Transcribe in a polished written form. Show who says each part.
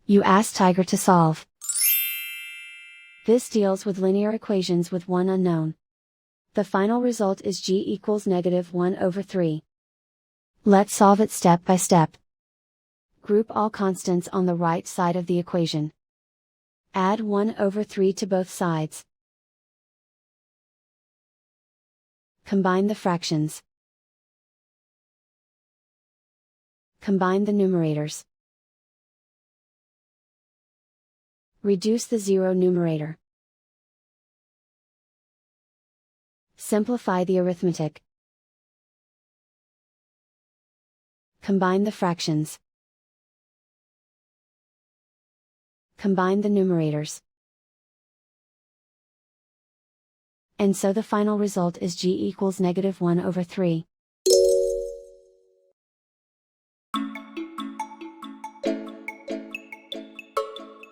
Speaker 1: You ask Tiger to solve. This deals with linear equations with one unknown. The final result is g equals -1/3. Let's solve it step by step. Group all constants on the right side of the equation. Add 1/3 to both sides. Combine the fractions. Combine the numerators. Reduce the zero numerator. Simplify the arithmetic. Combine the fractions. Combine the numerators. And so the final result is g equals -1/3.